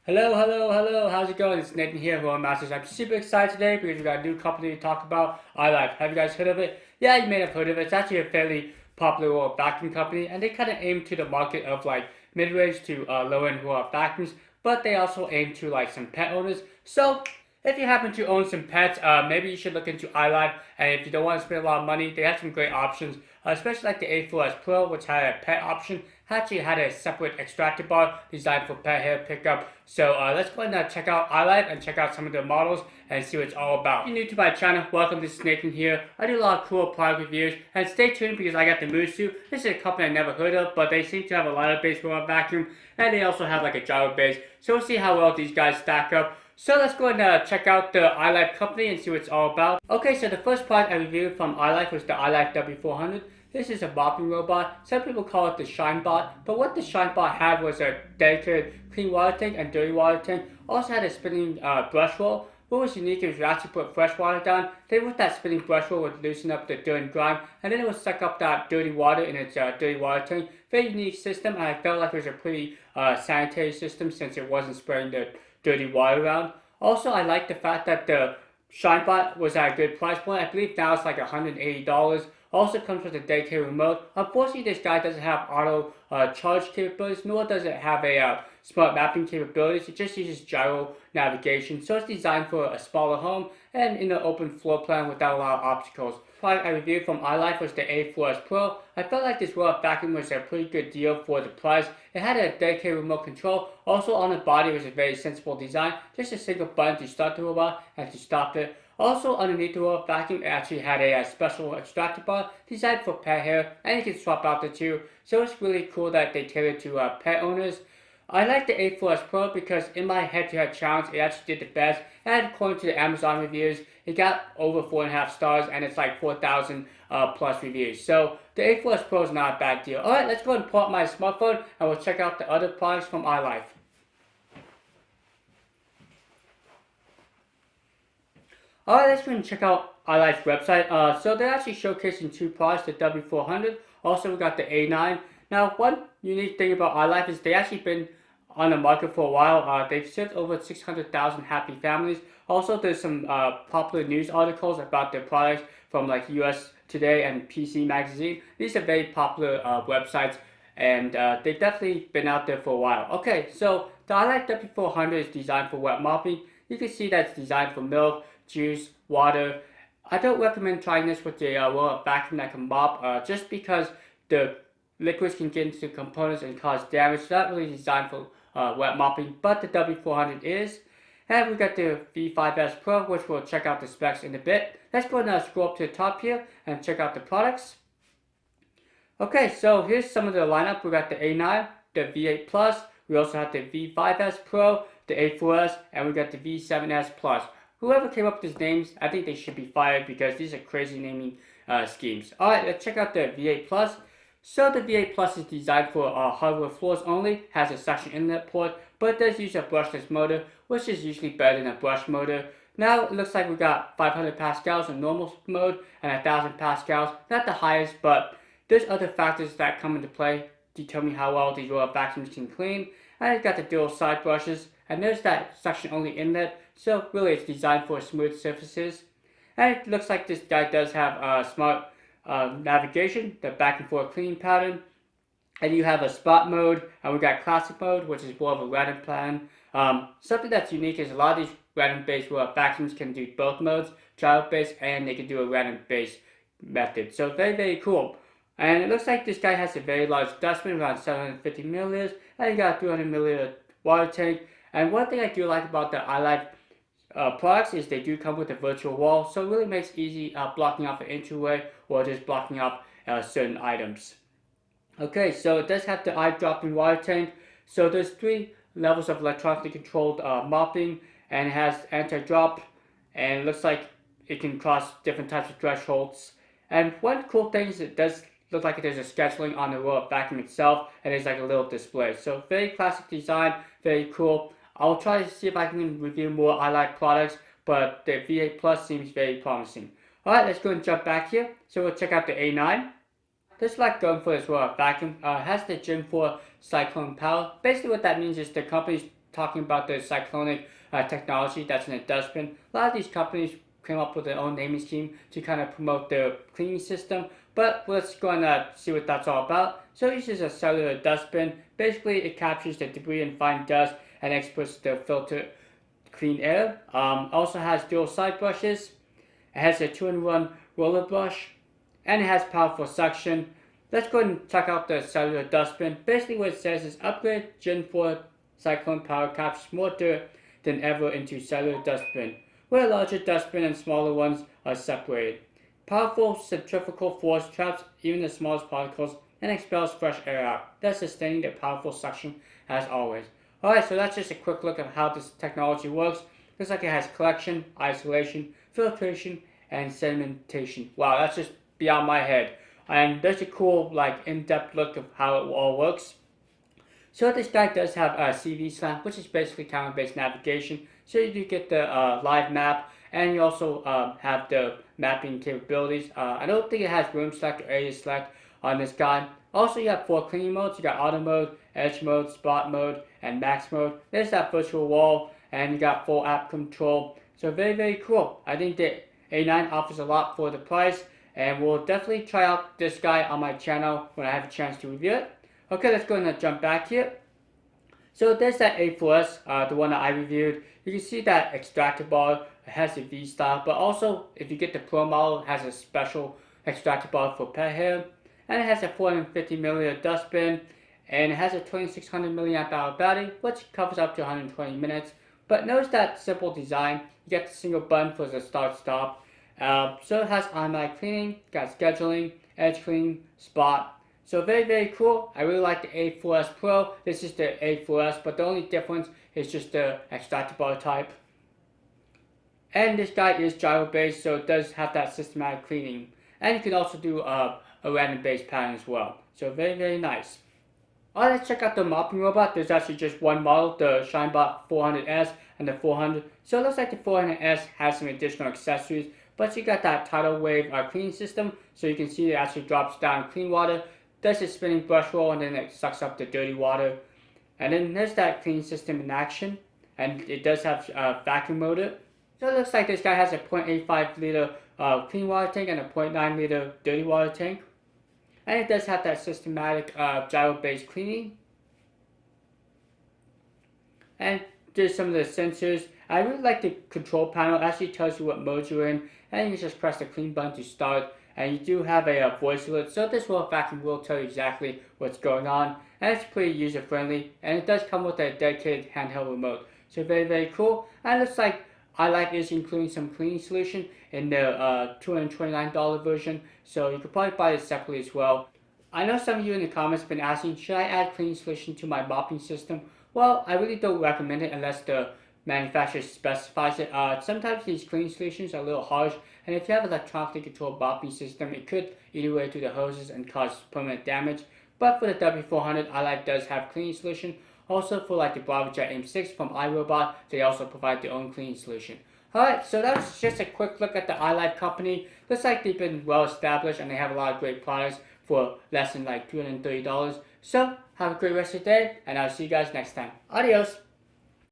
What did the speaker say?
Hello. How's it going? It's Nathan here from Masters. I'm super excited today because we got a new company to talk about, iLife. Have you guys heard of it? Yeah, you may have heard of it. It's actually a fairly popular vacuum company, and they kind of aim to the market of like mid-range to low-end vacuums, but they also aim to like some pet owners. So if you happen to own some pets, maybe you should look into iLife. And if you don't want to spend a lot of money, they have some great options, especially like the A4s Pro, which had a pet option. Actually had a separate extractor bar designed for pet hair pickup. So let's go ahead and check out iLife and check out some of their models and see what it's all about. If you're new to my channel, welcome. This is Nathan here. I do a lot of cool product reviews, and stay tuned because I got the Musu. This is a company I never heard of, but they seem to have a ladder-based robot vacuum, and they also have like a gyro base. So we'll see how well these guys stack up. So let's go ahead and check out the iLife company and see what it's all about. Okay, so the first product I reviewed from iLife was the iLife W400. This is a mopping robot. Some people call it the ShineBot, but what the ShineBot had was a dedicated clean water tank and dirty water tank. Also had a spinning brush roll. What was unique is you actually put fresh water down, then with that spinning brush roll would loosen up the dirt and grime, and then it would suck up that dirty water in its dirty water tank. Very unique system, and I felt like it was a pretty sanitary system since it wasn't spraying the dirty water around. Also, I like the fact that the ShineBot was at a good price point. I believe now it's like $180. Also comes with a dedicated remote. Unfortunately, this guy doesn't have auto charge capabilities, nor does it have a smart mapping capabilities. It just uses gyro navigation. So it's designed for a smaller home and in an open floor plan without a lot of obstacles. The product I reviewed from iLife was the A4s Pro. I felt like this robot vacuum was a pretty good deal for the price. It had a dedicated remote control. Also on the body was a very sensible design. Just a single button to start the robot and to stop it. Also underneath the robot vacuum, it actually had a special extractor bar designed for pet hair, and you can swap out the two. So it's really cool that they tailor to pet owners. I like the A4s Pro because in my head-to-head challenge, it actually did the best. And according to the Amazon reviews, it got over 4.5 stars, and it's like 4,000 plus reviews. So the A4s Pro is not a bad deal. Alright, let's go ahead and pull up my smartphone, and we'll check out the other products from iLife. Alright, let's go and check out iLife's website. So they're actually showcasing two products, the W400. Also, we got the A9. Now, one unique thing about iLife is they actually been on the market for a while. They've served over 600,000 happy families. Also, there's some popular news articles about their products from like US Today and PC Magazine. These are very popular websites, and they've definitely been out there for a while. Okay, so the iLife W400 is designed for wet mopping. You can see that it's designed for milk, juice, water. I don't recommend trying this with a robot vacuum that can mop just because the liquids can get into components and cause damage. It's not really designed for wet mopping, but the W400 is. And we got the V5s Pro, which we'll check out the specs in a bit. Let's go ahead and scroll up to the top here and check out the products. Okay, so here's some of the lineup. We got the A9, the V8 Plus. We also have the V5s Pro, the A4s, and we got the V7s Plus. Whoever came up with these names, I think they should be fired because these are crazy naming schemes. Alright, let's check out the V8 Plus. So the V8 Plus is designed for hardwood floors only, has a suction inlet port, but it does use a brushless motor, which is usually better than a brush motor. Now it looks like we got 500 pascals in normal mode and 1000 pascals, not the highest, but there's other factors that come into play to determine how well these robot vacuums can clean. And it's got the dual side brushes, and there's that suction only inlet, so really it's designed for smooth surfaces. And it looks like this guy does have smart navigation, the back and forth cleaning pattern, and you have a spot mode, and we got classic mode, which is more of a random pattern. Something that's unique is a lot of these random based robot vacuums can do both modes, gyro based, and they can do a random based method. So very cool. And it looks like this guy has a very large dustbin, around 750 milliliters, and you got a 300 milliliter water tank. And one thing I do like about the iLife products is they do come with a virtual wall, so it really makes easy blocking off an entryway or just blocking off certain items. Okay, so it does have the eye-dropping water tank. So there's 3 levels of electronically controlled mopping, and it has anti-drop, and it looks like it can cross different types of thresholds. And one cool thing is it does look like there's a scheduling on the robot vacuum itself, and there's like a little display. So very classic design, very cool. I'll try to see if I can review more iLife products, but the V8 Plus seems very promising. Alright, let's go and jump back here. So we'll check out the A9. This like going for this robot vacuum has the Gen 4 cyclone power. Basically what that means is the company's talking about the cyclonic technology that's in a dustbin. A lot of these companies came up with their own naming scheme to kind of promote their cleaning system, but let's go and see what that's all about. So this is a cellular dustbin. Basically, it captures the debris and fine dust and exports the filter clean air. Also has dual side brushes. It has a 2-in-1 roller brush, and it has powerful suction. Let's go ahead and check out the cellular dustbin. Basically what it says is upgrade Gen 4 cyclone power captures more dirt than ever into cellular dustbin, where larger dustbin and smaller ones are separated. Powerful centrifugal force traps even the smallest particles and expels fresh air out, thus sustaining the powerful suction as always. Alright, so that's just a quick look at how this technology works. Looks like it has collection, isolation, filtration, and sedimentation. Wow, that's just beyond my head. And there's a cool, in-depth look of how it all works. So this guy does have a CV slant, which is basically camera-based navigation. So you do get the live map, and you also have the mapping capabilities. I don't think it has room select or area select on this guy. Also, you have 4 cleaning modes. You got auto mode, edge mode, spot mode, and max mode. There's that virtual wall, and you got full app control. So very, very cool. I think the A9 offers a lot for the price, and we'll definitely try out this guy on my channel when I have a chance to review it. Okay, let's go and jump back here. So there's that A4s, the one that I reviewed. You can see that extractor bar. It has a V style, but also if you get the Pro model, it has a special extractor bar for pet hair. And it has a 450 milliliter dustbin, and it has a 2600 milliamp hour battery, which covers up to 120 minutes. But notice that simple design. You get the single button for the start stop. So it has automatic cleaning, got scheduling, edge cleaning, spot. So very, very cool. I really like the A4s Pro. This is the A4s, but the only difference is just the extractor bar type. And this guy is gyro based, so it does have that systematic cleaning. And you can also do a random based pattern as well. So very, very nice. Alright, let's check out the mopping robot. There's actually just one model, the ShineBot 400S and the 400. So it looks like the 400S has some additional accessories, but you got that tidal wave cleaning system, so you can see it actually drops down clean water, does a spinning brush roll, and then it sucks up the dirty water. And then there's that cleaning system in action, and it does have vacuum motor. So it looks like this guy has a 0.85 liter clean water tank and a 0.9 liter dirty water tank. And it does have that systematic gyro-based cleaning. And there's some of the sensors. I really like the control panel. It actually tells you what mode you're in. And you can just press the clean button to start. And you do have a voice alert. So this vacuum will tell you exactly what's going on. And it's pretty user-friendly. And it does come with a dedicated handheld remote. So very, very cool. And it looks like iLife is including some cleaning solution in the $229 version, so you could probably buy it separately as well. I know some of you in the comments have been asking, should I add cleaning solution to my mopping system? Well, I really don't recommend it unless the manufacturer specifies it. Sometimes these cleaning solutions are a little harsh, and if you have an electronically controlled mopping system, it could eat away through the hoses and cause permanent damage. But for the W400, iLife does have cleaning solution. Also for the BravoJet AIM-6 from iRobot, they also provide their own cleaning solution. Alright, so that's just a quick look at the iLife company. Looks like they've been well established and they have a lot of great products for less than $230. So have a great rest of your day, and I'll see you guys next time. Adios!